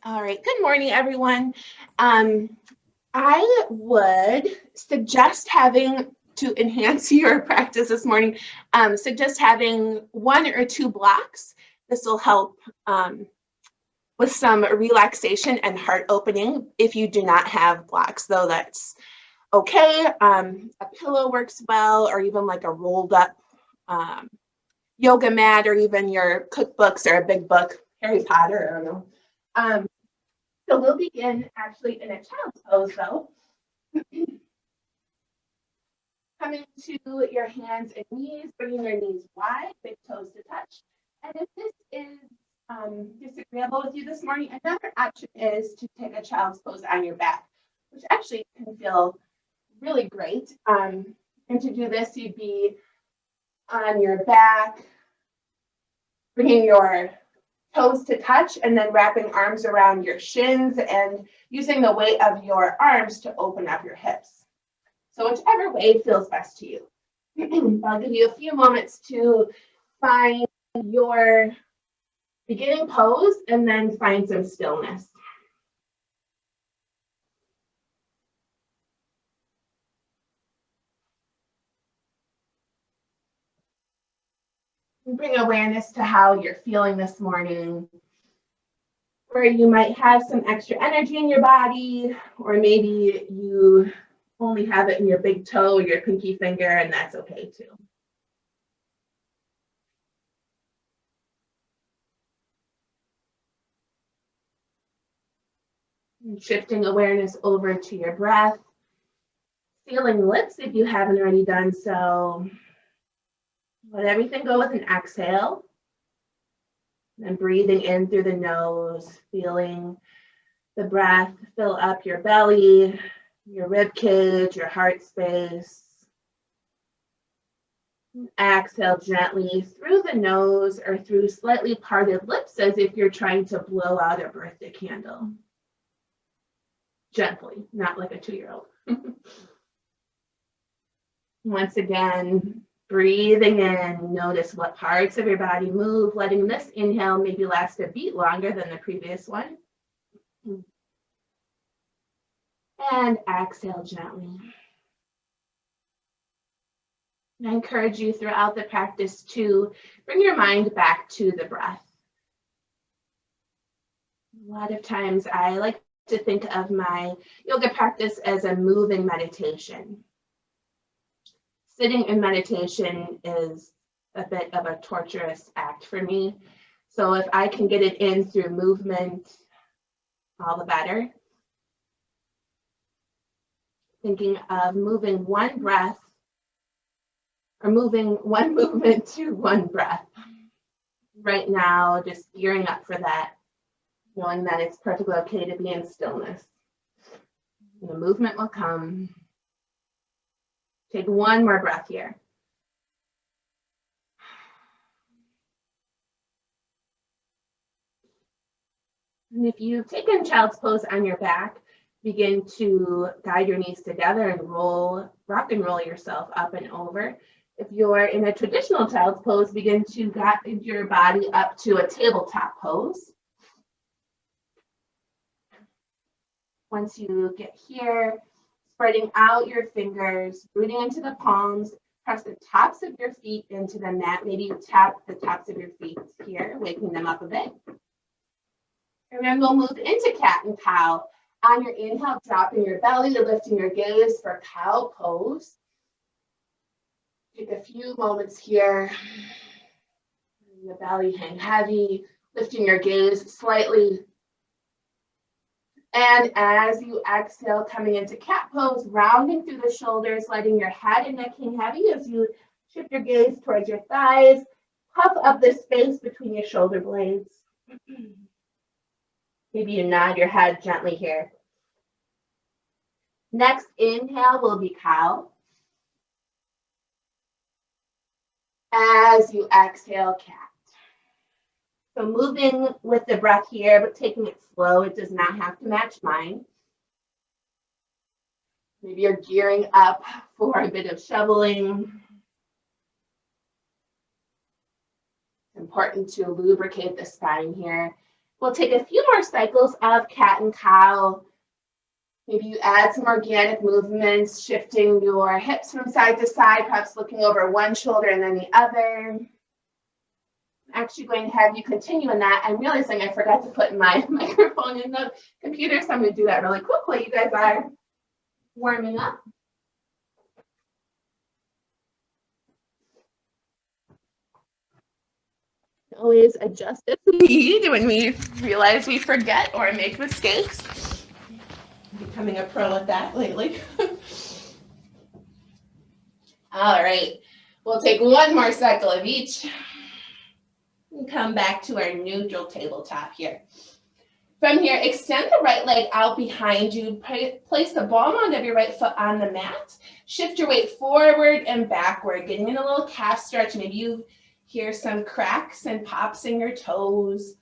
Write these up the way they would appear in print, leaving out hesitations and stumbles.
All right. Good morning, everyone. Um, I would suggest having to enhance your practice this morning, suggest having one or two blocks. This will help with some relaxation and heart opening. If you do not have blocks, though, that's okay. A pillow works well, or even like a rolled up um, yoga mat, or even your cookbooks or a big book, Harry Potter, I don't know. Um, So we'll begin actually in a child's pose though. Coming to your hands and knees, bringing your knees wide, big toes to touch. And if this is disagreeable with you this morning, another option is to take a child's pose on your back, which actually can feel really great. And to do this, you'd be on your back, bringing your toes to touch, and then wrapping arms around your shins and using the weight of your arms to open up your hips. So whichever way feels best to you. I'll give you a few moments to find your beginning pose and then find some stillness. Bring awareness to how you're feeling this morning, where you might have some extra energy in your body, or maybe you only have it in your big toe or your pinky finger, and that's okay too. And shifting awareness over to your breath, sealing lips if you haven't already done so. Let everything go with an exhale. And breathing in through the nose, feeling the breath fill up your belly, your rib cage, your heart space. Exhale gently through the nose or through slightly parted lips as if you're trying to blow out a birthday candle. Gently, not like a 2-year-old. Once again, breathing in, notice what parts of your body move, letting this inhale maybe last a beat longer than the previous one. And exhale gently. And I encourage you throughout the practice to bring your mind back to the breath. A lot of times I like to think of my yoga practice as a moving meditation. Sitting in meditation is a bit of a torturous act for me. So if I can get it in through movement, all the better. Thinking of moving one breath or moving one movement to one breath. Right now, just gearing up for that, knowing that it's perfectly okay to be in stillness. And the movement will come. Take one more breath here. And if you've taken child's pose on your back, begin to guide your knees together and rock and roll yourself up and over. If you're in a traditional child's pose, begin to guide your body up to a tabletop pose. Once you get here, spreading out your fingers, rooting into the palms, press the tops of your feet into the mat. Maybe you tap the tops of your feet here, waking them up a bit. And then we'll move into cat and cow. On your inhale, dropping your belly, lifting your gaze for cow pose. Take a few moments here. The belly hang heavy, lifting your gaze slightly. And as you exhale, coming into cat pose, rounding through the shoulders, letting your head and neck hang heavy as you shift your gaze towards your thighs. Puff up the space between your shoulder blades. Maybe you nod your head gently here. Next inhale will be cow. As you exhale, cat. So moving with the breath here, but taking it slow. It does not have to match mine. Maybe you're gearing up for a bit of shoveling. It's important to lubricate the spine here. We'll take a few more cycles of cat and cow. Maybe you add some organic movements, shifting your hips from side to side, perhaps looking over one shoulder and then the other. I'm actually going to have you continue in that. I'm realizing I forgot to put my microphone in the computer, so I'm going to do that really quickly. You guys are warming up. Always adjust as needed when we realize we forget or make mistakes. I'm becoming a pro at that lately. All right, we'll take one more cycle of each and come back to our neutral tabletop here. From here, extend the right leg out behind you. Place the ball mound of your right foot on the mat. Shift your weight forward and backward, getting in a little calf stretch. Maybe you hear some cracks and pops in your toes.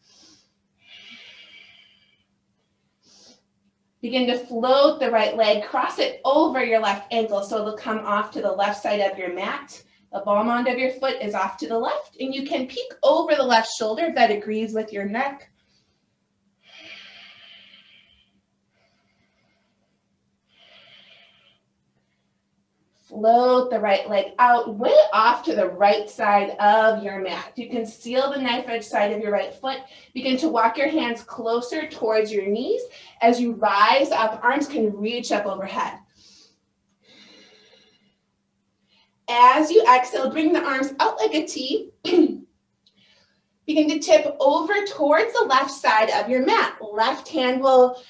Begin to float the right leg, cross it over your left ankle so it'll come off to the left side of your mat. The ball mound of your foot is off to the left, and you can peek over the left shoulder if that agrees with your neck. Float the right leg out, way off to the right side of your mat. You can seal the knife edge side of your right foot. Begin to walk your hands closer towards your knees. As you rise up, arms can reach up overhead. As you exhale, bring the arms out like a T. Begin to tip over towards the left side of your mat. Left hand will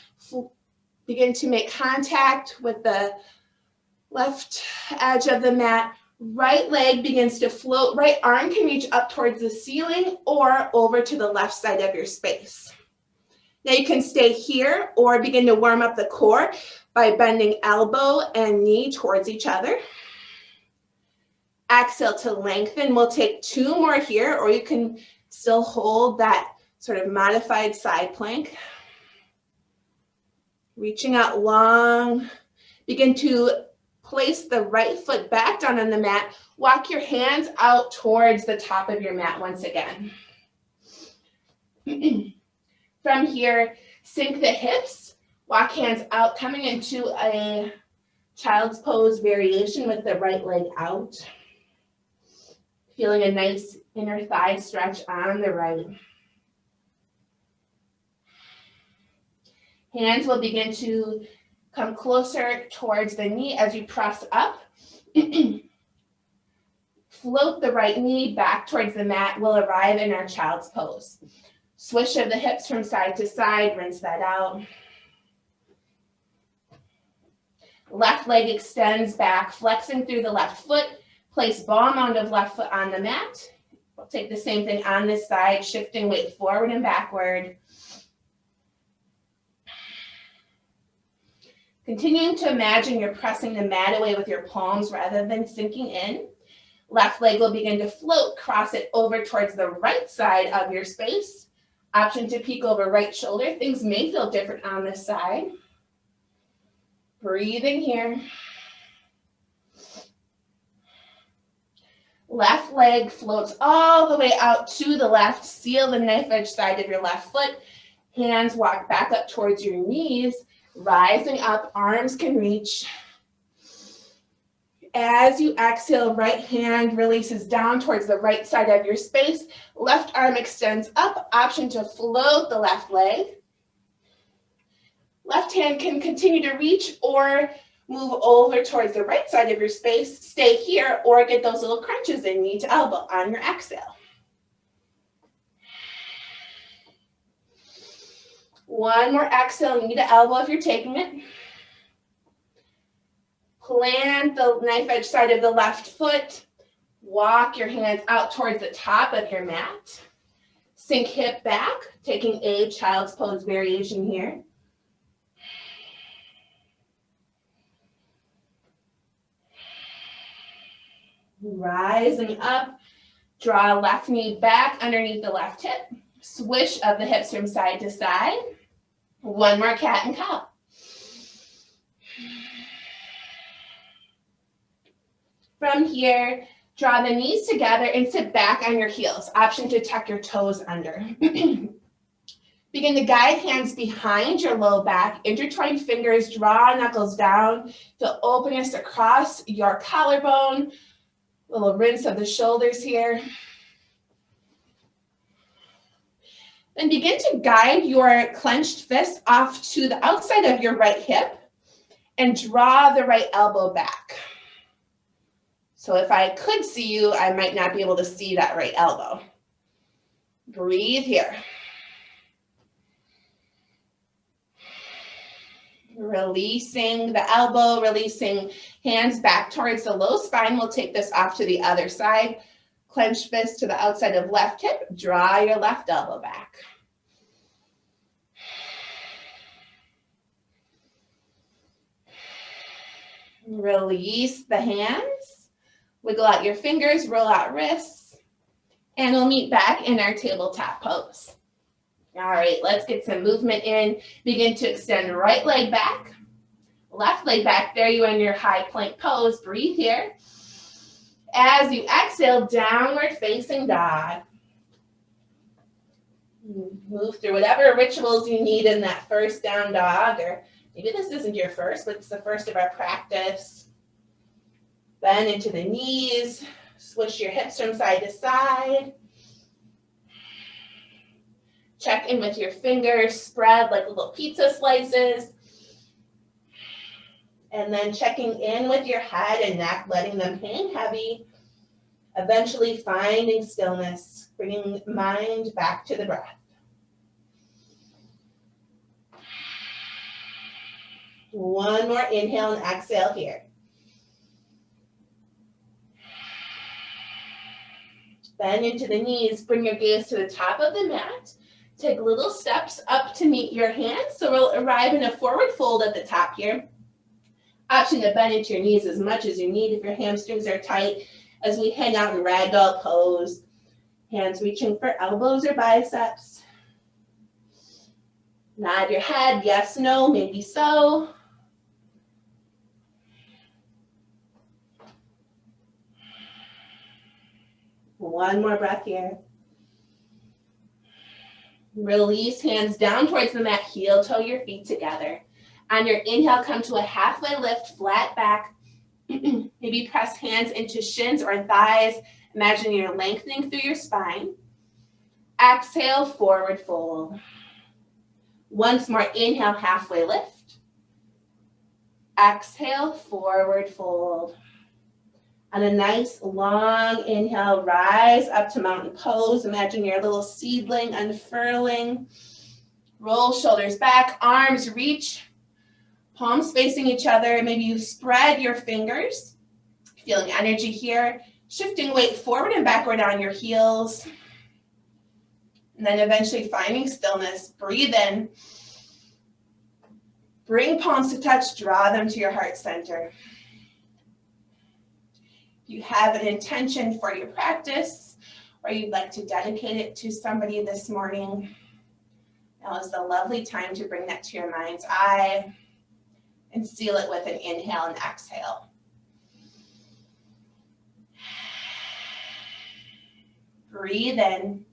begin to make contact with the left edge of the mat. Right leg begins to float. Right arm can reach up towards the ceiling or over to the left side of your space. Now you can stay here or begin to warm up the core by bending elbow and knee towards each other. Exhale to lengthen. We'll take two more here, or you can still hold that sort of modified side plank. Reaching out long. Begin to place the right foot back down on the mat. Walk your hands out towards the top of your mat once again. From here, sink the hips. Walk hands out, coming into a child's pose variation with the right leg out. Feeling a nice inner thigh stretch on the right. Hands will begin to come closer towards the knee as you press up. Float the right knee back towards the mat. We'll arrive in our child's pose. Swish of the hips from side to side, rinse that out. Left leg extends back, flexing through the left foot. Place ball mound of left foot on the mat. We'll take the same thing on this side, shifting weight forward and backward. Continuing to imagine you're pressing the mat away with your palms rather than sinking in. Left leg will begin to float, cross it over towards the right side of your space. Option to peek over right shoulder. Things may feel different on this side. Breathing here. Left leg floats all the way out to the left. Seal the knife edge side of your left foot. Hands walk back up towards your knees. Rising up, arms can reach. As you exhale, right hand releases down towards the right side of your space. Left arm extends up, option to float the left leg. Left hand can continue to reach or move over towards the right side of your space. Stay here or get those little crunches in knee to elbow on your exhale. One more exhale, knee to elbow if you're taking it. Plant the knife edge side of the left foot. Walk your hands out towards the top of your mat. Sink hip back, taking a child's pose variation here. Rising up, draw left knee back underneath the left hip. Swish of the hips from side to side. One more cat and cow. From here, draw the knees together and sit back on your heels. Option to tuck your toes under. Begin to guide hands behind your low back, intertwine fingers, draw knuckles down, feel openness across your collarbone, little rinse of the shoulders here. Then begin to guide your clenched fist off to the outside of your right hip and draw the right elbow back. So if I could see you, I might not be able to see that right elbow. Breathe here. Releasing the elbow, releasing hands back towards the low spine. We'll take this off to the other side. Clenched fist to the outside of left hip. Draw your left elbow back. Release the hands. Wiggle out your fingers, roll out wrists. And we'll meet back in our tabletop pose. All right, let's get some movement in. Begin to extend right leg back, left leg back. There you are in your high plank pose. Breathe here. As you exhale, downward facing dog. Move through whatever rituals you need in that first down dog, or maybe this isn't your first, but it's the first of our practice. Bend into the knees, swish your hips from side to side. Check in with your fingers, spread like little pizza slices. And then checking in with your head and neck, letting them hang heavy. Eventually finding stillness, bringing mind back to the breath. One more inhale and exhale here. Bend into the knees, bring your gaze to the top of the mat. Take little steps up to meet your hands. So we'll arrive in a forward fold at the top here. Option to bend into your knees as much as you need if your hamstrings are tight as we hang out in ragdoll pose. Hands reaching for elbows or biceps. Nod your head, yes, no, maybe so. One more breath here. Release hands down towards the mat, heel toe your feet together. On your inhale, come to a halfway lift, flat back. Maybe press hands into shins or thighs. Imagine you're lengthening through your spine. Exhale, forward fold. Once more, inhale, halfway lift. Exhale, forward fold. On a nice long inhale, rise up to mountain pose. Imagine your little seedling unfurling. Roll shoulders back, arms reach, palms facing each other. Maybe you spread your fingers, feeling energy here. Shifting weight forward and backward on your heels. And then eventually finding stillness. Breathe in. Bring palms to touch, draw them to your heart center. If you have an intention for your practice, or you'd like to dedicate it to somebody this morning, now is the lovely time to bring that to your mind's eye and seal it with an inhale and exhale. Breathe in.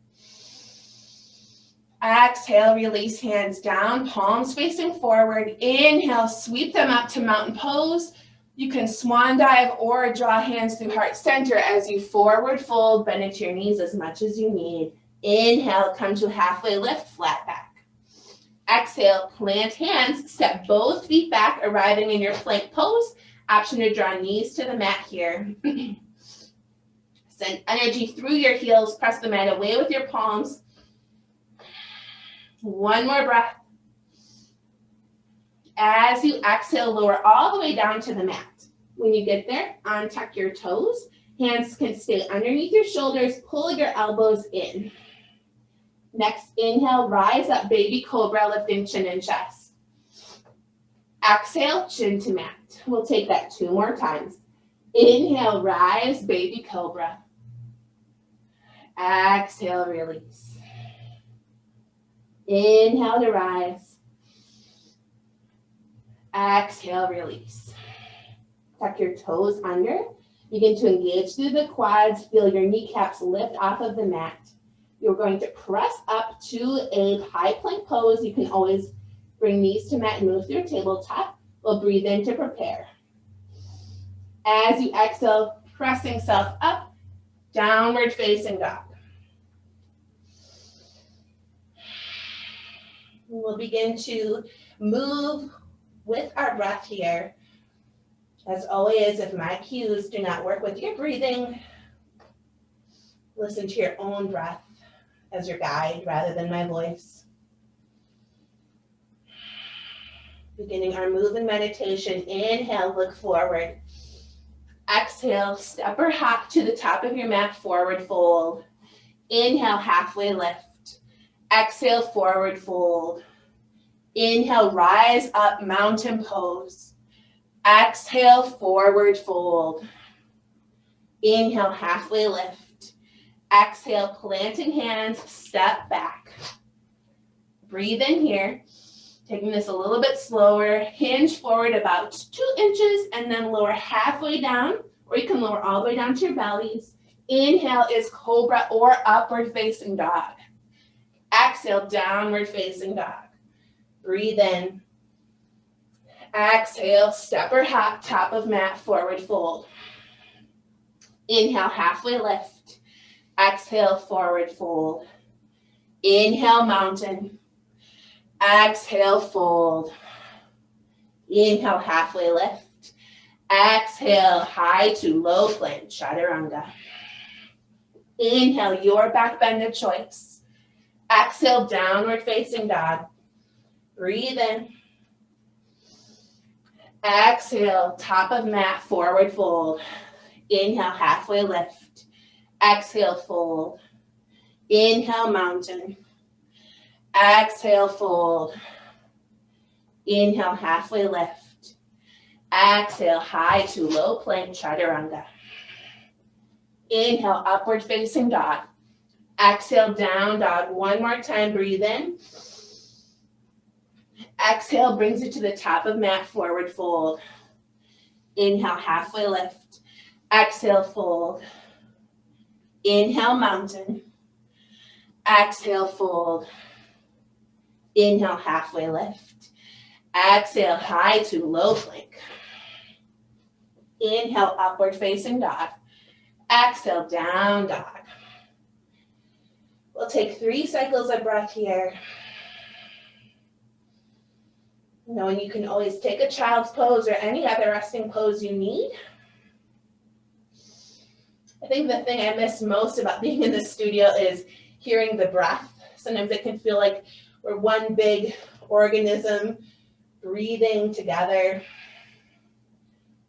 Exhale, release hands down, palms facing forward. Inhale, sweep them up to mountain pose. You can swan dive or draw hands through heart center as you forward fold, bend into your knees as much as you need. Inhale, come to halfway lift, flat back. Exhale, plant hands, step both feet back, arriving in your plank pose. Option to draw knees to the mat here. Send energy through your heels, press the mat away with your palms. One more breath. As you exhale, lower all the way down to the mat. When you get there, untuck your toes. Hands can stay underneath your shoulders. Pull your elbows in. Next, inhale, rise up, baby cobra, lifting chin and chest. Exhale, chin to mat. We'll take that 2 more times. Inhale, rise, baby cobra. Exhale, release. Inhale to rise. Exhale, release. Tuck your toes under. Begin to engage through the quads. Feel your kneecaps lift off of the mat. You're going to press up to a high plank pose. You can always bring knees to mat and move through your tabletop. We'll breathe in to prepare. As you exhale, pressing self up, downward facing dog. We'll begin to move with our breath here. As always, if my cues do not work with your breathing, listen to your own breath as your guide rather than my voice. Beginning our move and meditation, inhale, look forward. Exhale, step or hop to the top of your mat, forward fold. Inhale, halfway lift. Exhale, forward fold. Inhale, rise up, mountain pose. Exhale, forward fold. Inhale, halfway lift. Exhale, planting hands, step back. Breathe in here. Taking this a little bit slower, hinge forward about 2 inches and then lower halfway down, or you can lower all the way down to your bellies. Inhale is cobra or upward facing dog. Exhale, downward facing dog. Breathe in. Exhale, step or hop, top of mat, forward fold. Inhale, halfway lift. Exhale, forward fold. Inhale, mountain. Exhale, fold. Inhale, halfway lift. Exhale, high to low plank, chaturanga. Inhale, your back bend of choice. Exhale, downward facing dog. Breathe in. Exhale, top of mat, forward fold. Inhale, halfway lift. Exhale, fold. Inhale, mountain. Exhale, fold. Inhale, halfway lift. Exhale, high to low plank, chaturanga. Inhale, upward facing dog. Exhale, down dog. One more time, breathe in. Exhale, brings you to the top of mat, forward fold. Inhale, halfway lift. Exhale, fold. Inhale, mountain. Exhale, fold. Inhale, halfway lift. Exhale, high to low plank. Inhale, upward facing dog. Exhale, down dog. We'll take 3 cycles of breath here. Knowing you can always take a child's pose or any other resting pose you need. I think the thing I miss most about being in the studio is hearing the breath. Sometimes it can feel like we're one big organism breathing together.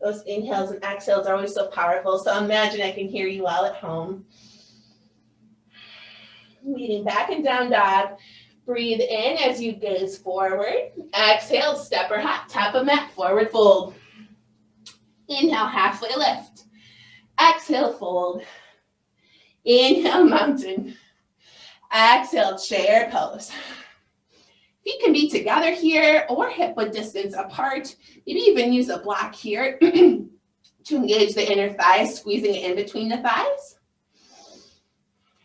Those inhales and exhales are always so powerful. So imagine I can hear you all at home. Leading back and down dog. Breathe in as you gaze forward. Exhale, step or hop, top of mat, forward fold. Inhale, halfway lift. Exhale, fold. Inhale, mountain. Exhale, chair pose. Feet can be together here or hip width distance apart. Maybe even use a block here to engage the inner thighs, squeezing it in between the thighs.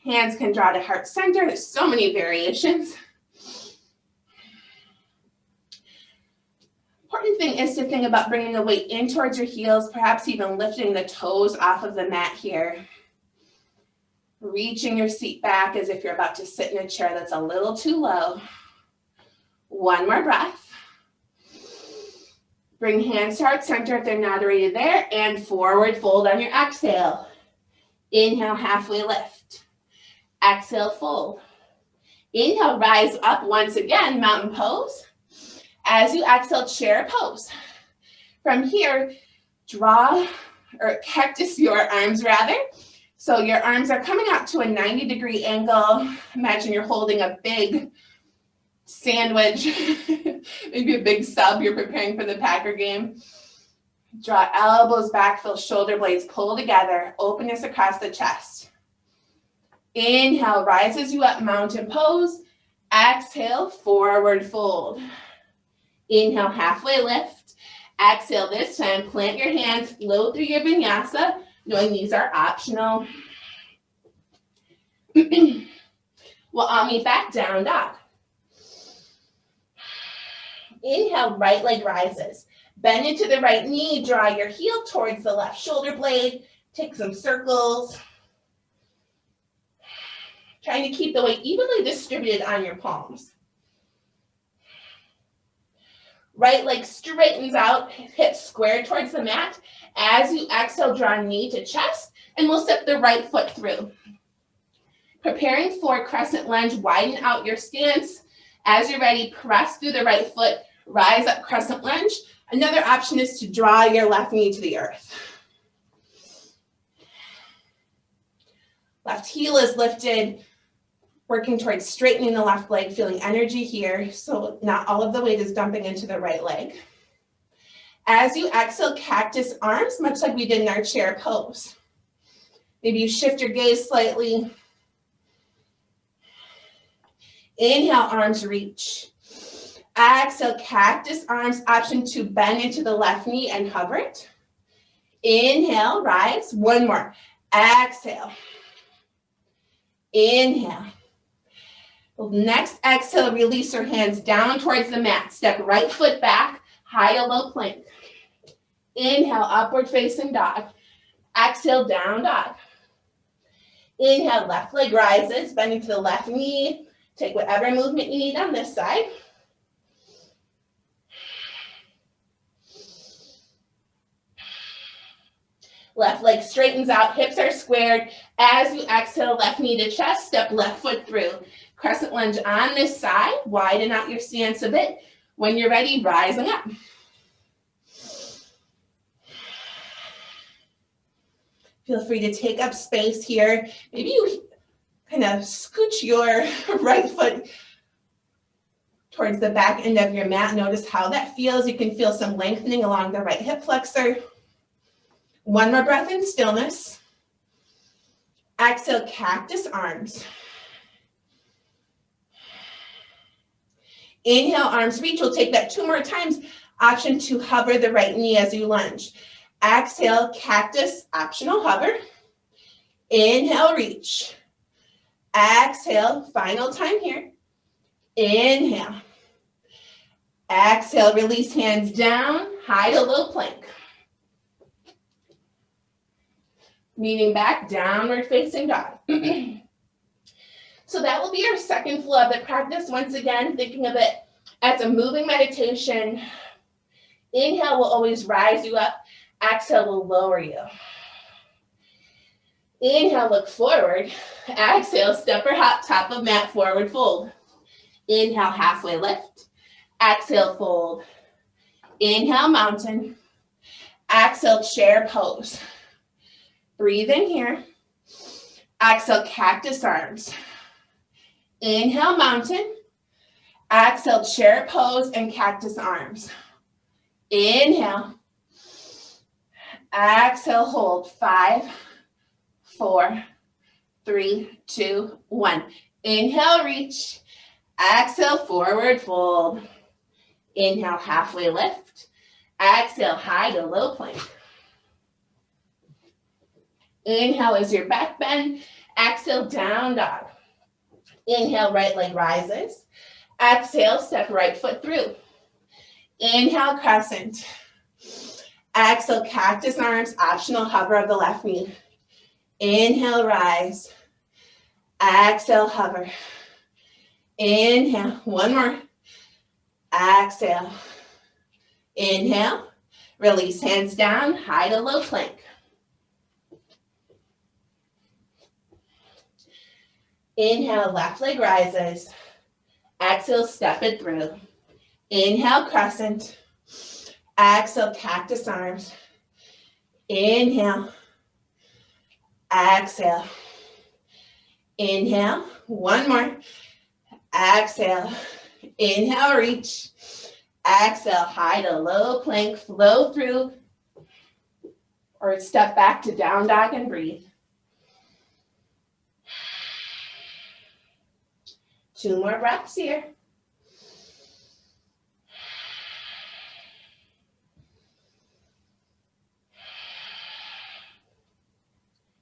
Hands can draw to heart center. There's so many variations. Important thing is to think about bringing the weight in towards your heels, perhaps even lifting the toes off of the mat here. Reaching your seat back as if you're about to sit in a chair that's a little too low. One more breath. Bring hands to heart center if they're not already there, and forward fold on your exhale. Inhale, halfway lift. Exhale, fold. Inhale, rise up once again, mountain pose. As you exhale, chair pose. From here, draw or cactus your arms rather. So your arms are coming out to a 90-degree angle. Imagine you're holding a big sandwich, maybe a big sub. You're preparing for the Packer game. Draw elbows back, feel shoulder blades pull together. Openness across the chest. Inhale, rises you up, mountain pose. Exhale, forward fold. Inhale, halfway lift. Exhale this time, plant your hands, flow through your vinyasa, knowing these are optional. We'll all meet back, down dog. Inhale, right leg rises. Bend into the right knee, draw your heel towards the left shoulder blade. Take some circles. Trying to keep the weight evenly distributed on your palms. Right leg straightens out, hips square towards the mat. As you exhale, draw knee to chest, and we'll step the right foot through. Preparing for crescent lunge, widen out your stance. As you're ready, press through the right foot, rise up crescent lunge. Another option is to draw your left knee to the earth. Left heel is lifted, working towards straightening the left leg, feeling energy here, so not all of the weight is dumping into the right leg. As you exhale, cactus arms, much like we did in our chair pose. Maybe you shift your gaze slightly. Inhale, arms reach. Exhale, cactus arms, option to bend into the left knee and hover it. Inhale, rise. One more. Exhale. Inhale. Next exhale, release your hands down towards the mat. Step right foot back, high to low plank. Inhale, upward facing dog. Exhale, down dog. Inhale, left leg rises, bending to the left knee. Take whatever movement you need on this side. Left leg straightens out, hips are squared. As you exhale, left knee to chest, step left foot through. Crescent lunge on this side, widen out your stance a bit. When you're ready, rising up. Feel free to take up space here. Maybe you kind of scooch your right foot towards the back end of your mat. Notice how that feels. You can feel some lengthening along the right hip flexor. One more breath in stillness. Exhale, cactus arms. Inhale, arms reach. We'll take that 2 more times. Option to hover the right knee as you lunge. Exhale, cactus, optional hover. Inhale, reach. Exhale, final time here. Inhale. Exhale, release hands down, high to low plank. Leaning back, downward facing dog. So that will be our second flow of the practice. Once again, thinking of it as a moving meditation. Inhale will always rise you up. Exhale will lower you. Inhale, look forward. Exhale, step or hop, top of mat, forward fold. Inhale, halfway lift. Exhale, fold. Inhale, mountain. Exhale, chair pose. Breathe in here. Exhale, cactus arms. Inhale, mountain. Exhale, chair pose and cactus arms. Inhale. Exhale, hold. 5, 4, 3, 2, 1. Inhale, reach. Exhale, forward fold. Inhale, halfway lift. Exhale, high to low plank. Inhale is your back bend. Exhale, down dog. Inhale, right leg rises. Exhale, step right foot through. Inhale, crescent. Exhale, cactus arms, optional hover of the left knee. Inhale, rise. Exhale, hover. Inhale, one more. Exhale. Inhale, release hands down, high to low plank. Inhale, left leg rises. Exhale, step it through. Inhale, crescent. Exhale, cactus arms. Inhale. Exhale. Inhale. One more. Exhale. Inhale, reach. Exhale, high to low plank, flow through. Or step back to down dog and breathe. 2 more breaths here.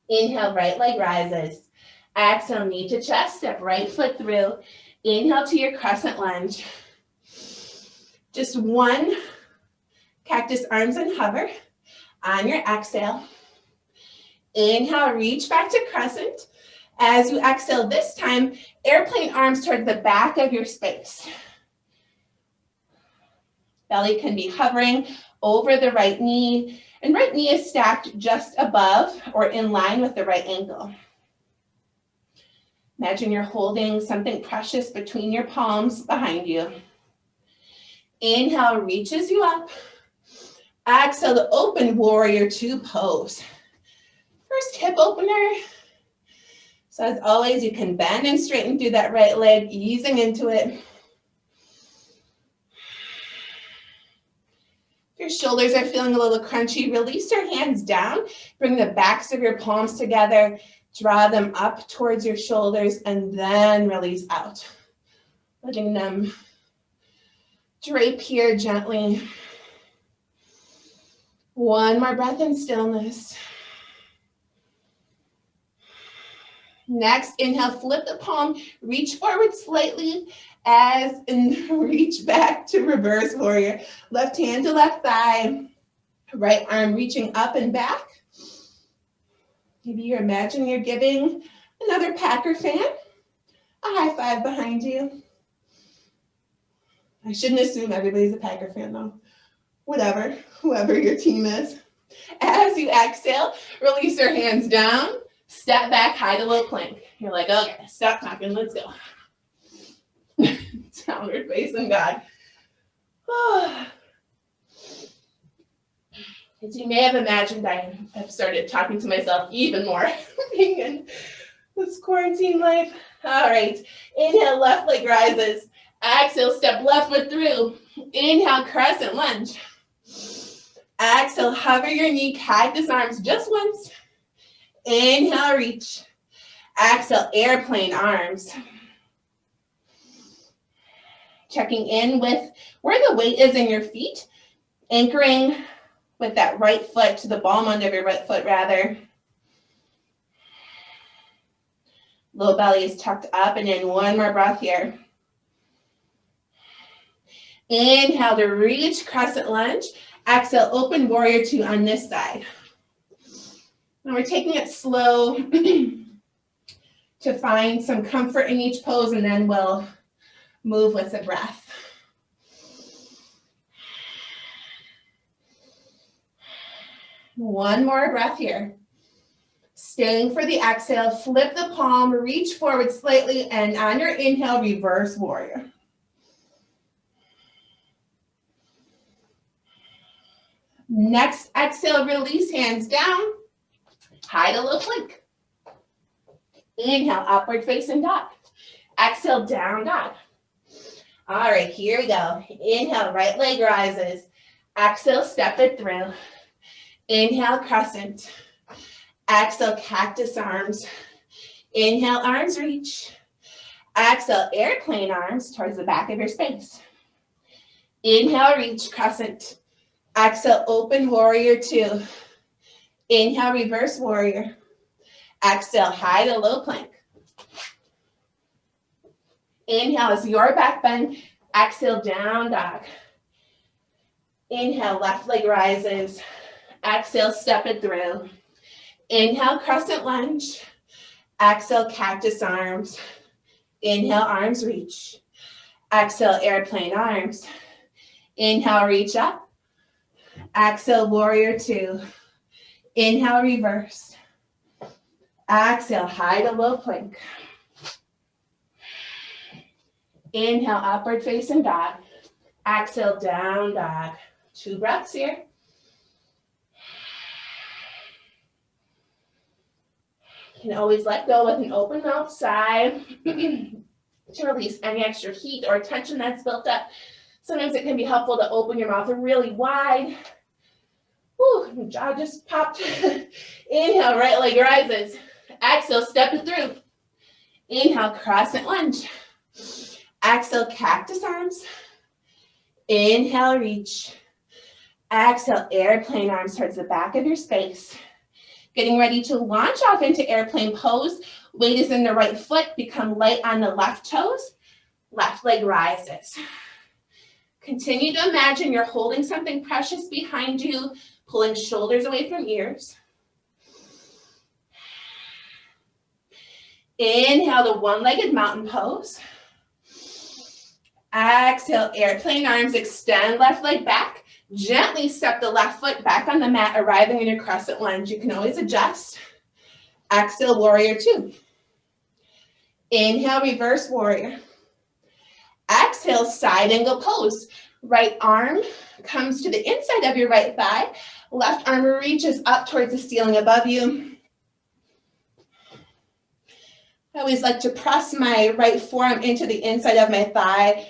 Inhale, right leg rises. Exhale, knee to chest, step right foot through. Inhale to your crescent lunge. Just one cactus arms and hover. On your exhale, inhale, reach back to crescent. As you exhale this time, airplane arms towards the back of your space. Belly can be hovering over the right knee, and right knee is stacked just above or in line with the right ankle. Imagine you're holding something precious between your palms behind you. Inhale, reaches you up. Exhale to open warrior two pose. First hip opener. So as always, you can bend and straighten through that right leg, easing into it. If your shoulders are feeling a little crunchy, release your hands down. Bring the backs of your palms together. Draw them up towards your shoulders and then release out. Letting them drape here gently. One more breath in stillness. Next, inhale, flip the palm, reach forward slightly and reach back to reverse warrior. Left hand to left thigh, right arm reaching up and back. Maybe you're imagining you're giving another Packer fan a high five behind you. I shouldn't assume everybody's a Packer fan though. Whatever, whoever your team is. As you exhale, release your hands down, step back, high to low plank. You're like, okay, stop talking, let's go. Downward facing dog. As you may have imagined, I have started talking to myself even more being in this quarantine life. All right, inhale, left leg rises. Exhale, step left foot through. Inhale, crescent lunge. Exhale, hover your knee, cactus arms just once. Inhale, reach. Exhale, airplane arms. Checking in with where the weight is in your feet. Anchoring with that right foot to the ball end of your right foot rather. Low belly is tucked up and in. One more breath here. Inhale to reach crescent lunge. Exhale, open warrior two on this side. Now we're taking it slow to find some comfort in each pose, and then we'll move with the breath. One more breath here. Staying for the exhale, flip the palm, reach forward slightly, and on your inhale, reverse warrior. Next exhale, release hands down, high to low plank. Inhale, upward facing dog. Exhale, down dog. All right, here we go. Inhale, right leg rises. Exhale, step it through. Inhale, crescent. Exhale, cactus arms. Inhale, arms reach. Exhale, airplane arms towards the back of your space. Inhale, reach, crescent. Exhale, open warrior two. Inhale, reverse warrior. Exhale, high to low plank. Inhale is your back bend. Exhale, down dog. Inhale, left leg rises. Exhale, step it through. Inhale, crescent lunge. Exhale, cactus arms. Inhale, arms reach. Exhale, airplane arms. Inhale, reach up. Exhale, warrior two. Inhale, reverse. Exhale, high to low plank. Inhale, upward facing dog. Exhale, down dog. 2 breaths here. You can always let go with an open mouth sigh to release any extra heat or tension that's built up. Sometimes it can be helpful to open your mouth really wide. Whew, jaw just popped. Inhale, right leg rises. Exhale, step it through. Inhale, crescent lunge. Exhale, cactus arms. Inhale, reach. Exhale, airplane arms towards the back of your space. Getting ready to launch off into airplane pose. Weight is in the right foot, become light on the left toes. Left leg rises. Continue to imagine you're holding something precious behind you, pulling shoulders away from ears. Inhale to one-legged mountain pose. Exhale, airplane arms, extend left leg back. Gently step the left foot back on the mat, arriving in your crescent lunge. You can always adjust. Exhale, warrior two. Inhale, reverse warrior. Exhale, side angle pose. Right arm comes to the inside of your right thigh. Left arm reaches up towards the ceiling above you. I always like to press my right forearm into the inside of my thigh.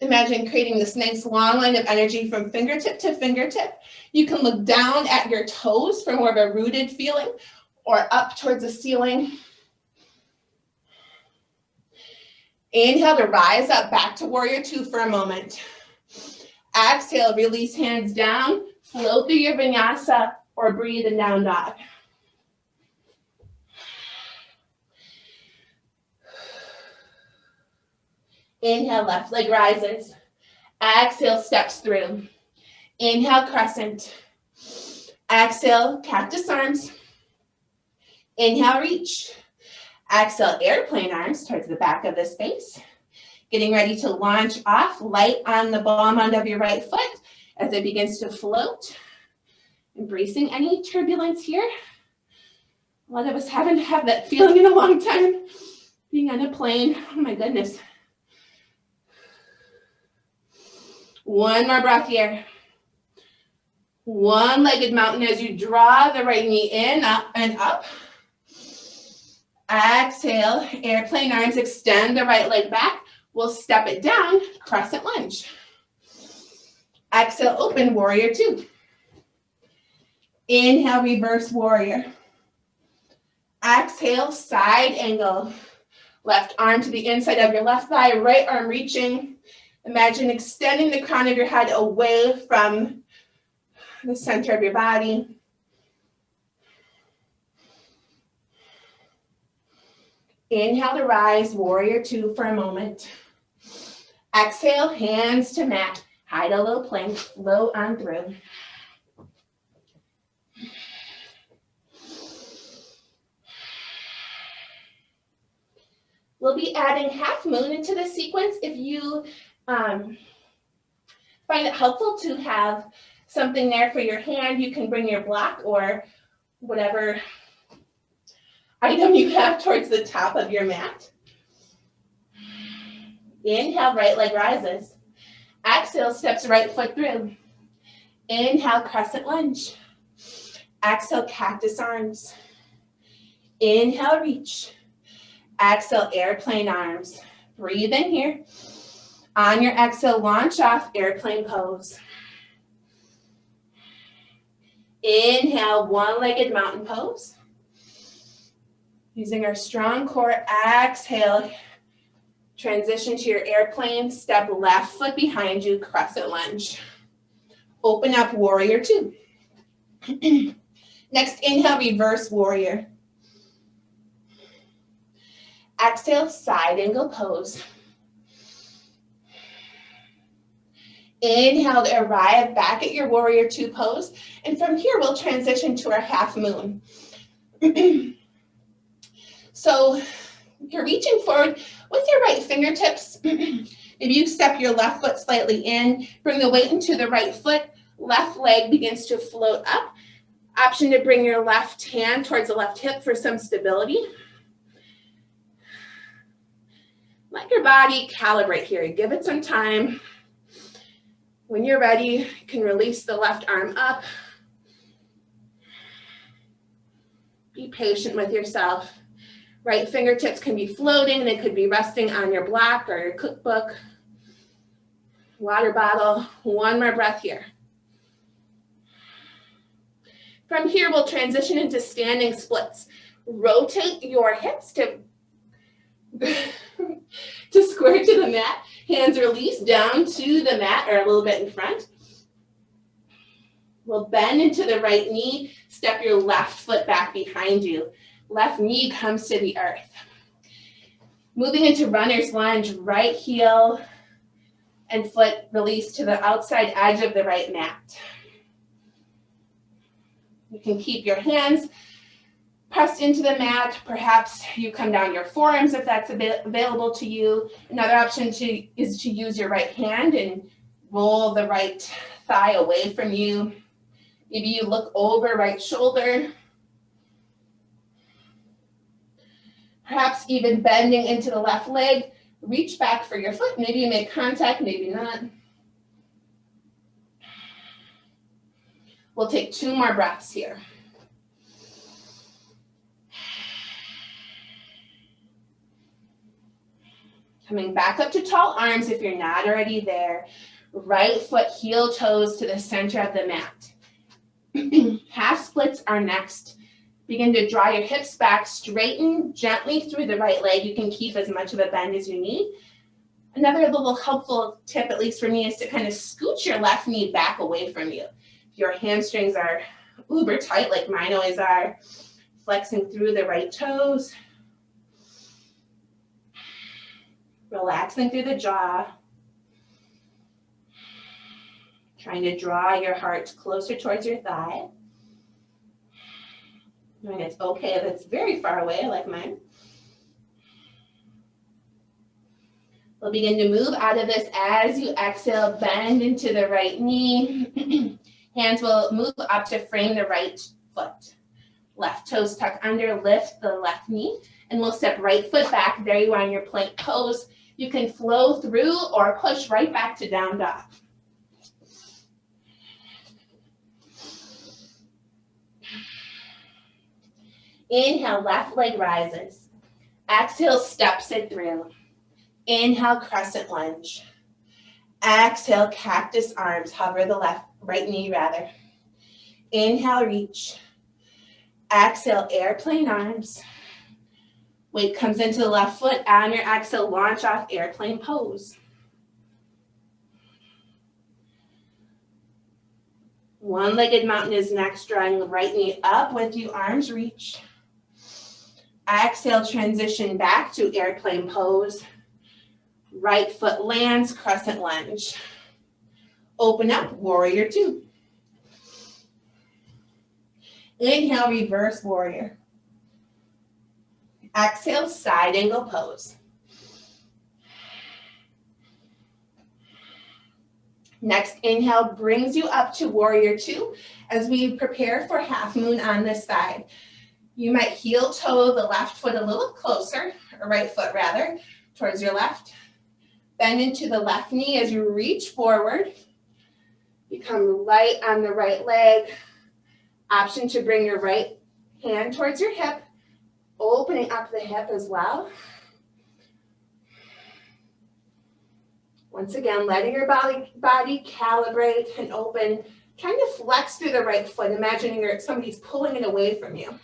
Imagine creating this nice long line of energy from fingertip to fingertip. You can look down at your toes for more of a rooted feeling, or up towards the ceiling. Inhale to rise up back to warrior two for a moment. Exhale, release hands down, flow through your vinyasa, or breathe in down dog. Inhale, left leg rises. Exhale, steps through. Inhale, crescent. Exhale, cactus arms. Inhale, reach. Exhale, airplane arms towards the back of the space. Getting ready to launch off, light on the ball mound of your right foot as it begins to float. Embracing any turbulence here. A lot of us haven't had that feeling in a long time. Being on a plane, oh my goodness. One more breath here. One-legged mountain as you draw the right knee in, up and up. Exhale, airplane arms, extend the right leg back. We'll step it down, crescent lunge. Exhale, open, warrior two. Inhale, reverse warrior. Exhale, side angle. Left arm to the inside of your left thigh, right arm reaching. Imagine extending the crown of your head away from the center of your body. Inhale to rise, warrior two for a moment. Exhale, hands to mat. Hide a little plank, flow on through. We'll be adding half moon into the sequence. If you find it helpful to have something there for your hand, you can bring your block or whatever item you have towards the top of your mat. Inhale, right leg rises. Exhale, steps right foot through. Inhale, crescent lunge. Exhale, cactus arms. Inhale, reach. Exhale, airplane arms. Breathe in here. On your exhale, launch off, airplane pose. Inhale, one-legged mountain pose. Using our strong core, exhale, transition to your airplane, step left foot behind you, crescent lunge. Open up, warrior two. Next, inhale, reverse warrior. Exhale, side angle pose. Inhale to arrive back at your warrior two pose. And from here, we'll transition to our half moon. So you're reaching forward with your right fingertips. If you step your left foot slightly in, bring the weight into the right foot, left leg begins to float up. Option to bring your left hand towards the left hip for some stability. Let your body calibrate here. Give it some time. When you're ready, you can release the left arm up. Be patient with yourself. Right fingertips can be floating. They could be resting on your block or your cookbook. Water bottle. One more breath here. From here, we'll transition into standing splits. Rotate your hips to square to the mat. Hands release down to the mat or a little bit in front. We'll bend into the right knee, step your left foot back behind you. Left knee comes to the earth. Moving into runner's lunge, right heel and foot release to the outside edge of the right mat. You can keep your hands pressed into the mat. Perhaps you come down your forearms if that's available to you. Another option is to use your right hand and roll the right thigh away from you. Maybe you look over right shoulder. Perhaps even bending into the left leg. Reach back for your foot. Maybe you make contact, maybe not. We'll take 2 more breaths here. Coming back up to tall arms if you're not already there. Right foot, heel toes to the center of the mat. Half splits are next. Begin to draw your hips back, straighten gently through the right leg. You can keep as much of a bend as you need. Another little helpful tip, at least for me, is to kind of scoot your left knee back away from you. If your hamstrings are uber tight like mine always are, flexing through the right toes. Relaxing through the jaw. Trying to draw your heart closer towards your thigh. And it's okay if it's very far away, like mine. We'll begin to move out of this as you exhale, bend into the right knee. Hands will move up to frame the right foot. Left toes tuck under, lift the left knee, and we'll step right foot back. There you are in your plank pose. You can flow through or push right back to down dog. Inhale, left leg rises. Exhale, steps it through. Inhale, crescent lunge. Exhale, cactus arms. Hover the right knee rather. Inhale, reach. Exhale, airplane arms. Weight comes into the left foot. On your exhale, launch off airplane pose. One-legged mountain is next, drawing the right knee up with you, arms reach. Exhale, transition back to airplane pose. Right foot lands, crescent lunge. Open up, warrior 2. Inhale, reverse warrior. Exhale, side angle pose. Next inhale brings you up to warrior 2 as we prepare for half moon on this side. You might heel toe the left foot a little closer, or right foot rather, towards your left. Bend into the left knee as you reach forward. Become light on the right leg. Option to bring your right hand towards your hip, opening up the hip as well. Once again, letting your body calibrate and open, trying to flex through the right foot, imagining somebody's pulling it away from you.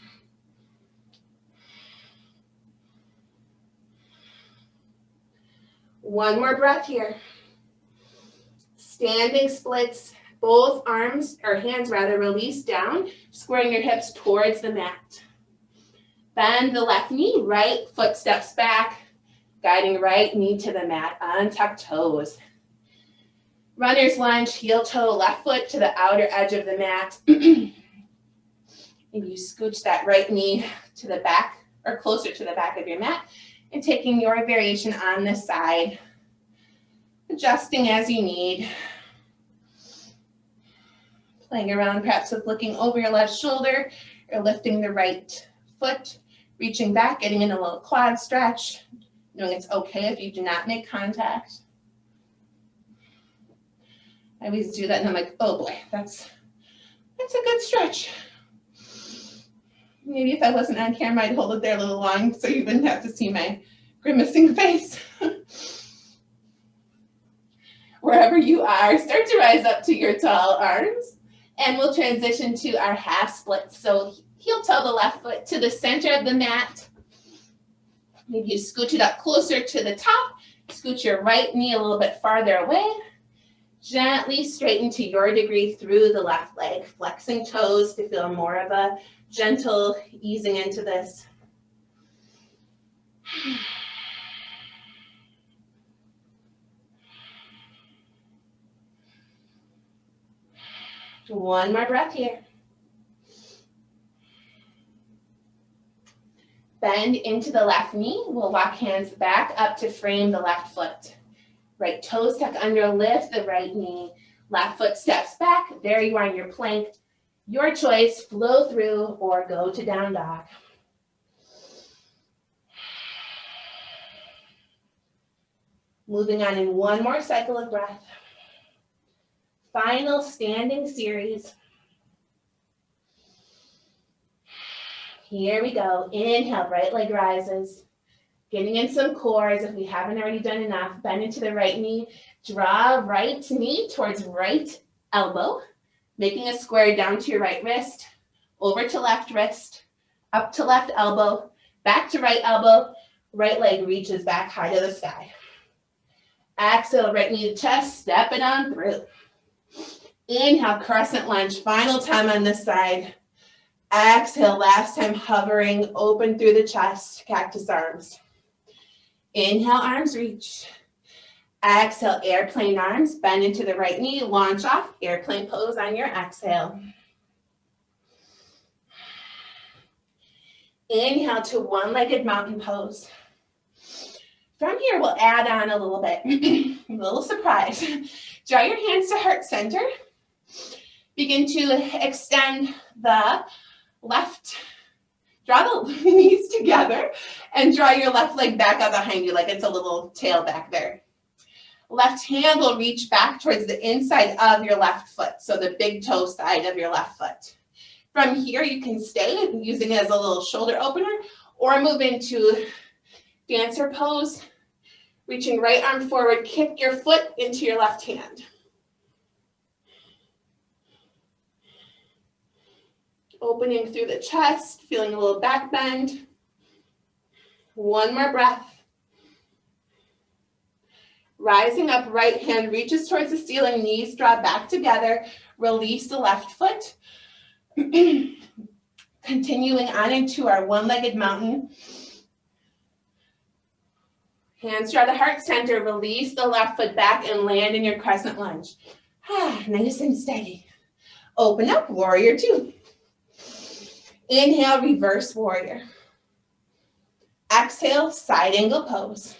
One more breath here. Standing splits, both arms, or hands rather, release down, squaring your hips towards the mat. Bend the left knee, right foot steps back, guiding right knee to the mat, untuck toes. Runner's lunge, heel toe, left foot to the outer edge of the mat. And you scooch that right knee to the back, or closer to the back of your mat, and taking your variation on this side, adjusting as you need. Playing around perhaps with looking over your left shoulder or lifting the right foot, reaching back, getting in a little quad stretch, knowing it's okay if you do not make contact. I always do that and I'm like, oh boy, that's a good stretch. Maybe if I wasn't on camera, I'd hold it there a little long so you wouldn't have to see my grimacing face. Wherever you are, start to rise up to your tall arms, and we'll transition to our half splits. So heel toe the left foot to the center of the mat. Maybe you scooch it up closer to the top, scooch your right knee a little bit farther away. Gently straighten to your degree through the left leg, flexing toes to feel more of a gentle easing into this. One more breath here. Bend into the left knee. We'll walk hands back up to frame the left foot. Right toes tuck under, lift the right knee. Left foot steps back. There you are in your plank. Your choice, flow through or go to down dog. Moving on in one more cycle of breath. Final standing series. Here we go. Inhale, right leg rises. Getting in some cores if we haven't already done enough. Bend into the right knee. Draw right knee towards right elbow. Making a square down to your right wrist. Over to left wrist. Up to left elbow. Back to right elbow. Right leg reaches back high to the sky. Exhale, right knee to chest. Step it on through. Inhale, crescent lunge. Final time on this side. Exhale, last time hovering, open through the chest, cactus arms. Inhale, arms reach. Exhale, airplane arms, bend into the right knee, launch off, airplane pose on your exhale. Inhale to one-legged mountain pose. From here, we'll add on a little bit, a little surprise. Draw your hands to heart center. Begin to extend the left, draw the knees together and draw your left leg back out behind you like it's a little tail back there. Left hand will reach back towards the inside of your left foot, so the big toe side of your left foot. From here, you can stay using it as a little shoulder opener or move into dancer pose, reaching right arm forward, kick your foot into your left hand. Opening through the chest, feeling a little back bend. One more breath. Rising up, right hand reaches towards the ceiling, knees draw back together, release the left foot. Continuing on into our one-legged mountain. Hands draw to heart center, release the left foot back and land in your crescent lunge. Nice and steady. Open up, warrior two. Inhale, reverse warrior. Exhale, side angle pose.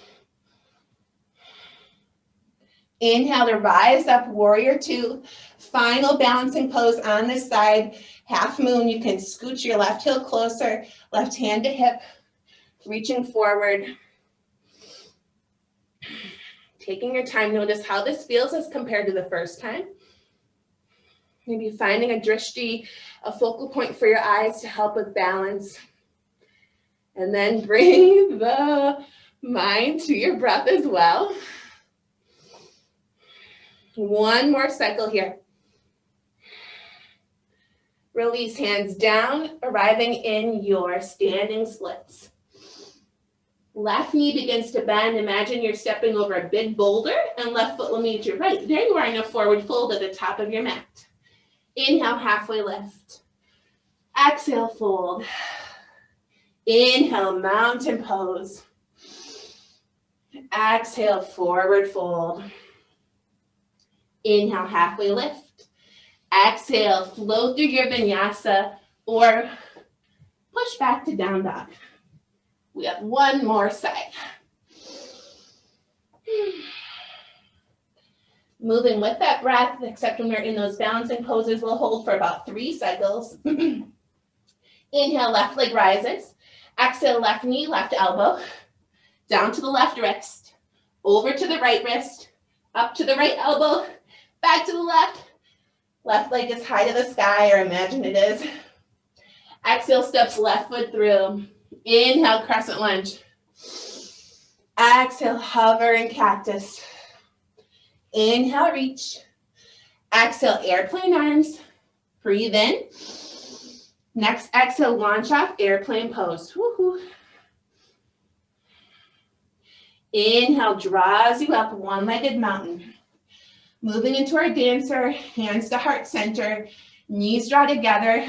Inhale to rise up, warrior two. Final balancing pose on this side. Half moon, you can scooch your left heel closer, left hand to hip, reaching forward. Taking your time, notice how this feels as compared to the first time. Maybe finding a drishti, a focal point for your eyes to help with balance. And then bring the mind to your breath as well. One more cycle here. Release, hands down, arriving in your standing splits. Left knee begins to bend. Imagine you're stepping over a big boulder and left foot will meet your right. There you are in a forward fold at the top of your mat. Inhale, halfway lift. Exhale, fold. Inhale, mountain pose. Exhale, forward fold. Inhale, halfway lift. Exhale, flow through your vinyasa or push back to down dog. We have one more side. Moving with that breath, except when we're in those balancing poses, we'll hold for about 3 cycles. Inhale, left leg rises. Exhale, left knee, left elbow. Down to the left wrist. Over to the right wrist. Up to the right elbow. Back to the left. Left leg is high to the sky, or imagine it is. Exhale, steps left foot through. Inhale, crescent lunge. Exhale, hover and cactus. Inhale, reach. Exhale, airplane arms. Breathe in. Next exhale, launch off, airplane pose. Woo-hoo. Inhale, draws you up, one-legged mountain. Moving into our dancer, hands to heart center, knees draw together.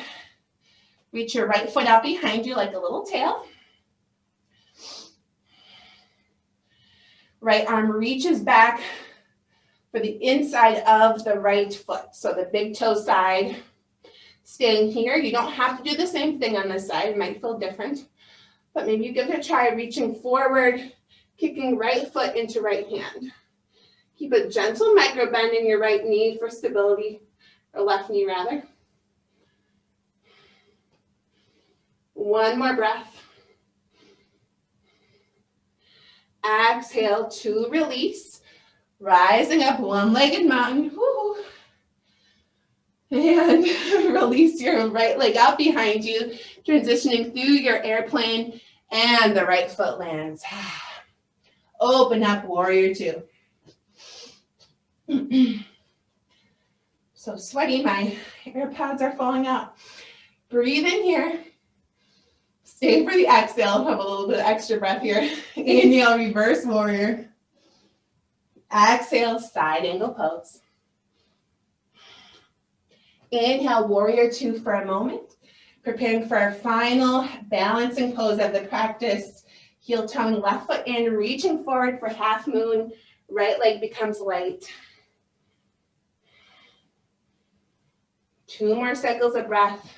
Reach your right foot out behind you like a little tail. Right arm reaches back for the inside of the right foot. So the big toe side. Staying here. You don't have to do the same thing on this side. It might feel different. But maybe you give it a try, reaching forward, kicking right foot into right hand. Keep a gentle micro bend in your right knee for stability, or left knee rather. One more breath. Exhale to release. Rising up, one-legged mountain. Woo. And release your right leg out behind you, transitioning through your airplane, and the right foot lands. Open up, warrior two. So sweaty, my AirPods are falling out. Breathe in here. Stay for the exhale. Have a little bit of extra breath here. Inhale, reverse warrior. Exhale, side angle pose. Inhale, warrior two for a moment. Preparing for our final balancing pose of the practice. Heel toeing left foot in, reaching forward for half moon. Right leg becomes light. 2 more cycles of breath.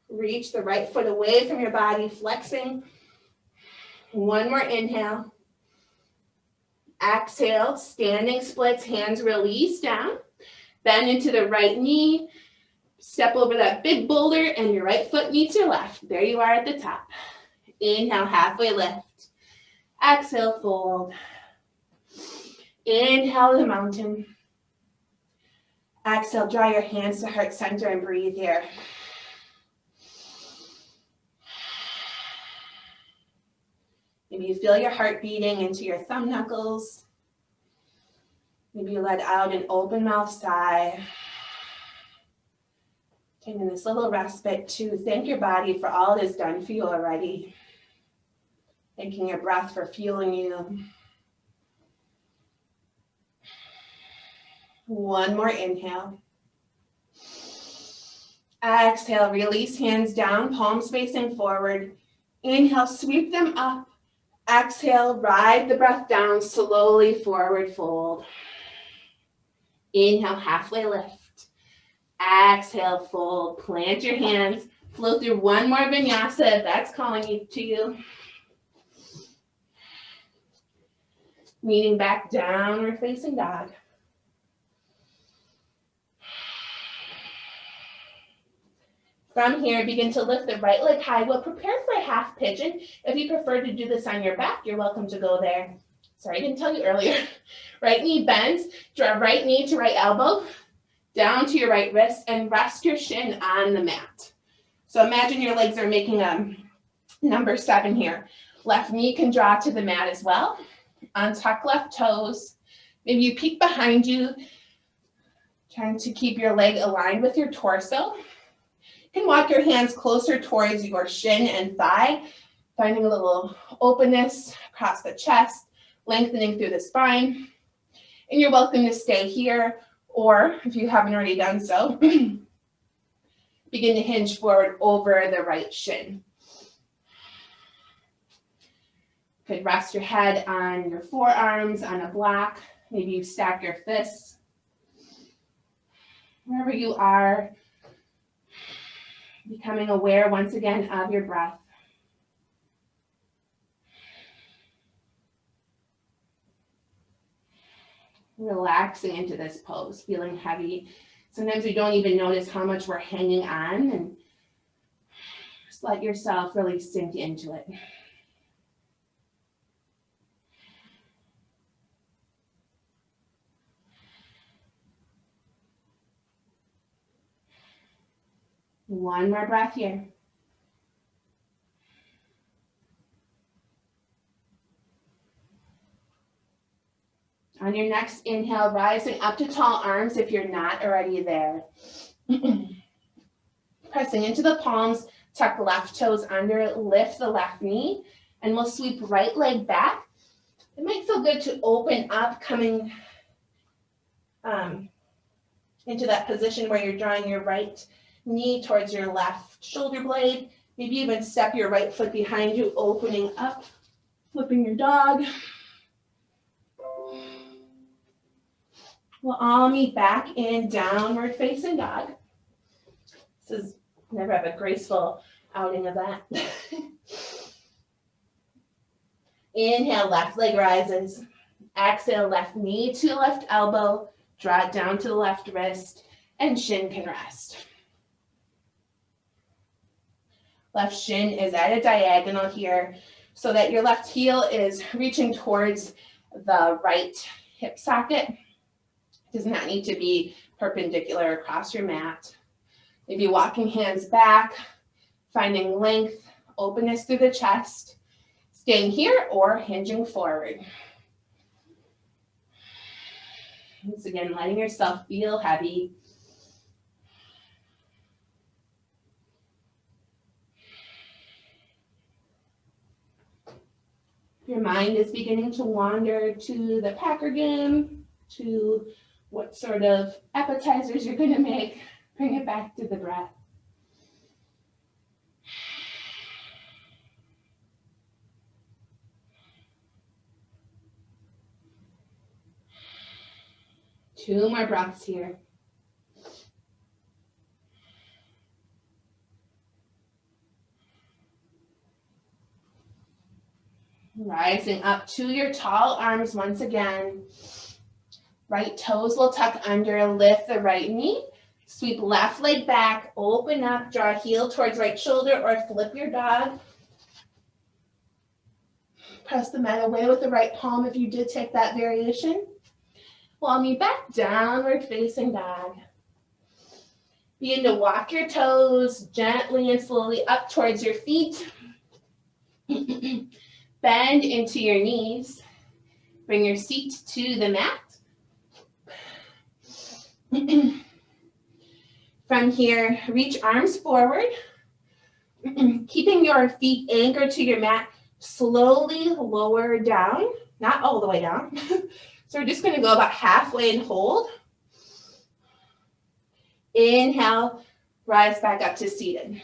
Reach the right foot away from your body, flexing. 1 more inhale. Exhale, standing splits, hands release down. Bend into the right knee. Step over that big boulder and your right foot meets your left. There you are at the top. Inhale, halfway lift. Exhale, fold. Inhale the mountain. Exhale, draw your hands to heart center and breathe here. Maybe you feel your heart beating into your thumb knuckles. Maybe you let out an open mouth sigh. Taking this little respite to thank your body for all it has done for you already. Thanking your breath for fueling you. 1 more inhale. Exhale, release hands down, palms facing forward. Inhale, sweep them up. Exhale, ride the breath down, slowly forward fold. Inhale, halfway lift. Exhale, fold. Plant your hands. Flow through 1 more vinyasa if that's calling you to you. Meeting back downward facing dog. From here, begin to lift the right leg high. We'll prepare for a half pigeon. If you prefer to do this on your back, you're welcome to go there. Sorry, I didn't tell you earlier. Right knee bends, draw right knee to right elbow, down to your right wrist, and rest your shin on the mat. So imagine your legs are making a number 7 here. Left knee can draw to the mat as well. Untuck left toes. Maybe you peek behind you, trying to keep your leg aligned with your torso. You can walk your hands closer towards your shin and thigh, finding a little openness across the chest, lengthening through the spine. And you're welcome to stay here, or if you haven't already done so, begin to hinge forward over the right shin. You could rest your head on your forearms, on a block. Maybe you stack your fists. Wherever you are, becoming aware once again of your breath. Relaxing into this pose, feeling heavy. Sometimes we don't even notice how much we're hanging on, and just let yourself really sink into it. One more breath here. On your next inhale, rising up to tall arms if you're not already there. Pressing into the palms, tuck left toes under, lift the left knee, and we'll sweep right leg back. It might feel good to open up, coming into that position where you're drawing your right knee towards your left shoulder blade. Maybe even step your right foot behind you, opening up, flipping your dog. We'll all meet back in downward facing dog. This is, never have a graceful outing of that. Inhale, left leg rises. Exhale, left knee to left elbow. Draw it down to the left wrist, and shin can rest. Left shin is at a diagonal here, so that your left heel is reaching towards the right hip socket. It does not need to be perpendicular across your mat. Maybe walking hands back, finding length, openness through the chest, staying here or hinging forward. Once again, letting yourself feel heavy. Your mind is beginning to wander to the Packer game, to what sort of appetizers you're going to make. Bring it back to the breath. Two more breaths here. Rising up to your tall arms once again. Right toes will tuck under, lift the right knee. Sweep left leg back, open up, draw heel towards right shoulder or flip your dog. Press the mat away with the right palm if you did take that variation. We'll meet back, downward facing dog. Begin to walk your toes gently and slowly up towards your feet. Bend into your knees. Bring your seat to the mat. From here, reach arms forward. Keeping your feet anchored to your mat, slowly lower down, not all the way down. So we're just going to go about halfway and hold. Inhale, rise back up to seated.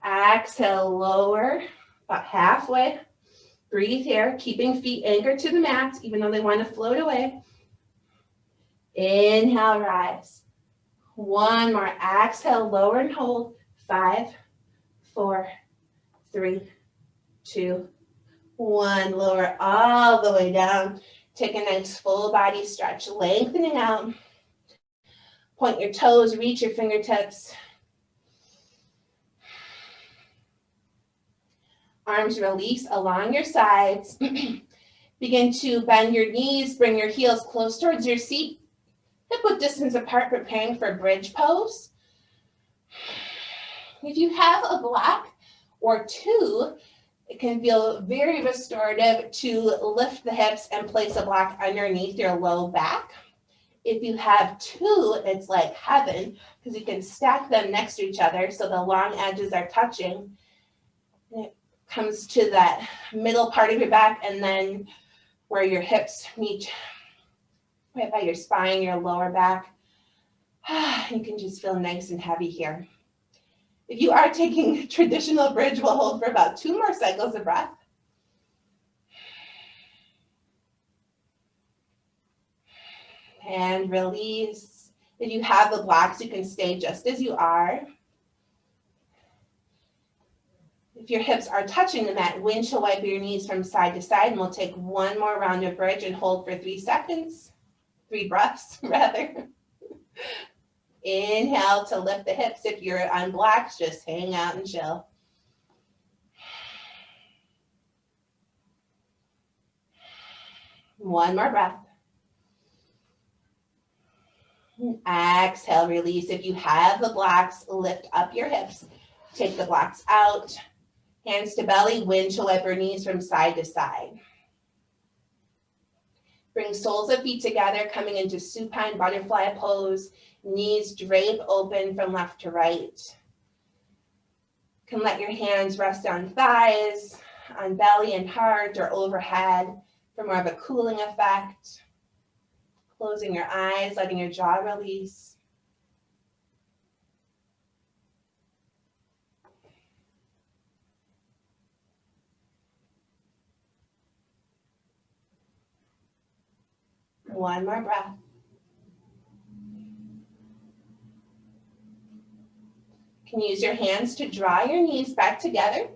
Exhale, lower, about halfway. Breathe here, keeping feet anchored to the mat, even though they want to float away. Inhale, rise. One more. Exhale, lower and hold. 5, 4, 3, 2, 1. Lower all the way down. Take a nice full body stretch, lengthening out. Point your toes, reach your fingertips. Arms release along your sides. Begin to bend your knees, bring your heels close towards your seat. Hip width distance apart, preparing for bridge pose. If you have a block or two, it can feel very restorative to lift the hips and place a block underneath your low back. If you have two, it's like heaven because you can stack them next to each other so the long edges are touching. It comes to that middle part of your back and then where your hips meet right by your spine, your lower back. You can just feel nice and heavy here. If you are taking traditional bridge, we'll hold for about 2 more cycles of breath. And release. If you have the blocks, you can stay just as you are. If your hips are touching the mat, windshield wipe your knees from side to side, and we'll take 1 more round of bridge and hold for 3 seconds. 3 breaths, rather. Inhale to lift the hips. If you're on blocks, just hang out and chill. One more breath. Exhale, release. If you have the blocks, lift up your hips. Take the blocks out. Hands to belly, windshield wiper knees from side to side. Bring soles of feet together, coming into supine butterfly pose. Knees drape open from left to right. You can let your hands rest on thighs, on belly and heart, or overhead for more of a cooling effect. Closing your eyes, letting your jaw release. One more breath. You can use your hands to draw your knees back together.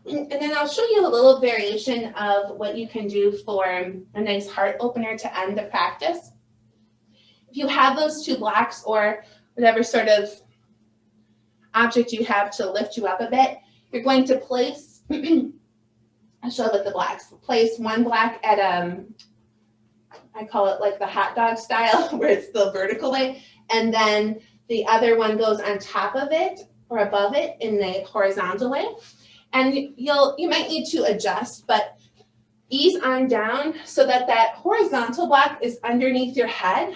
And then I'll show you a little variation of what you can do for a nice heart opener to end the practice. If you have those two blocks or whatever sort of object you have to lift you up a bit, you're going to place, I'll show you with the blocks, place one block at, I call it like the hot dog style, where it's the vertical way, and then the other one goes on top of it or above it in the horizontal way. And you might need to adjust, but ease on down so that that horizontal block is underneath your head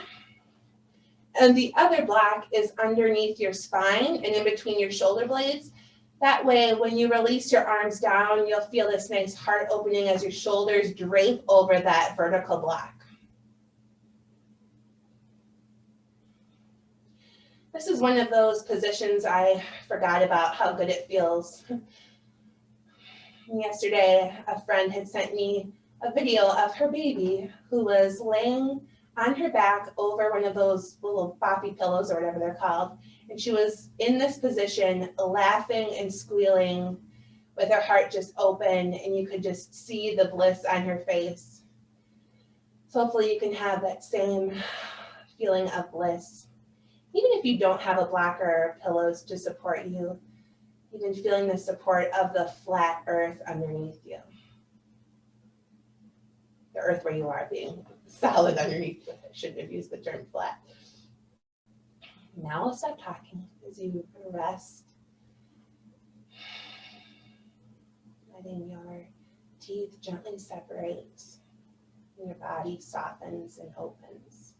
and the other block is underneath your spine and in between your shoulder blades. That way, when you release your arms down, you'll feel this nice heart opening as your shoulders drape over that vertical block. This is one of those positions I forgot about how good it feels. Yesterday, a friend had sent me a video of her baby who was laying on her back over one of those little boppy pillows or whatever they're called. And she was in this position, laughing and squealing with her heart just open, and you could just see the bliss on her face. So hopefully you can have that same feeling of bliss. Even if you don't have a block or pillows to support you, even feeling the support of the flat earth underneath you. The earth where you are being solid underneath you. I shouldn't have used the term flat. Now I'll stop talking as you rest. Letting your teeth gently separate and your body softens and opens.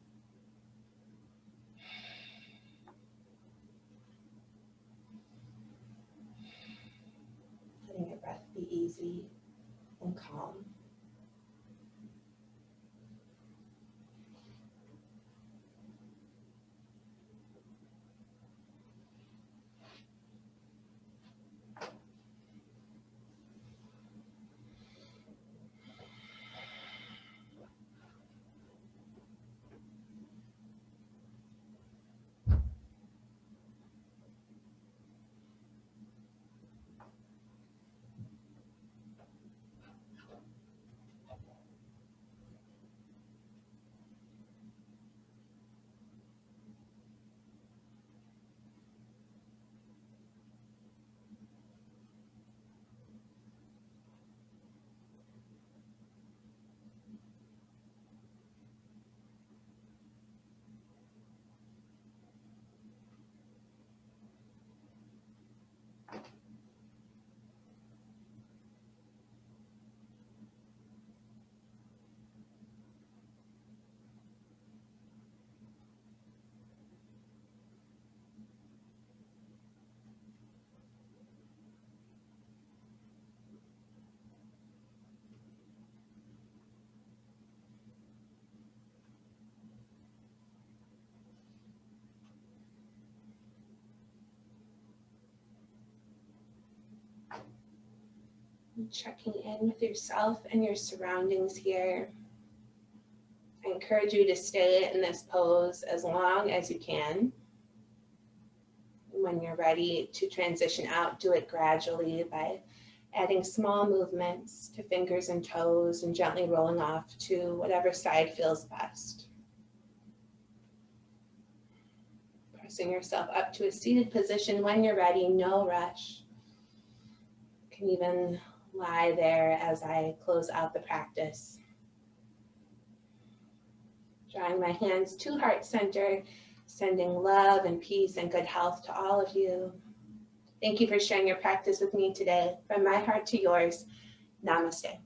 Letting your breath be easy and calm. Checking in with yourself and your surroundings here. I encourage you to stay in this pose as long as you can. When you're ready to transition out, do it gradually by adding small movements to fingers and toes and gently rolling off to whatever side feels best. Pressing yourself up to a seated position when you're ready, no rush. You can even lie there as I close out the practice. Drawing my hands to heart center, sending love and peace and good health to all of you. Thank you for sharing your practice with me today. From my heart to yours, namaste.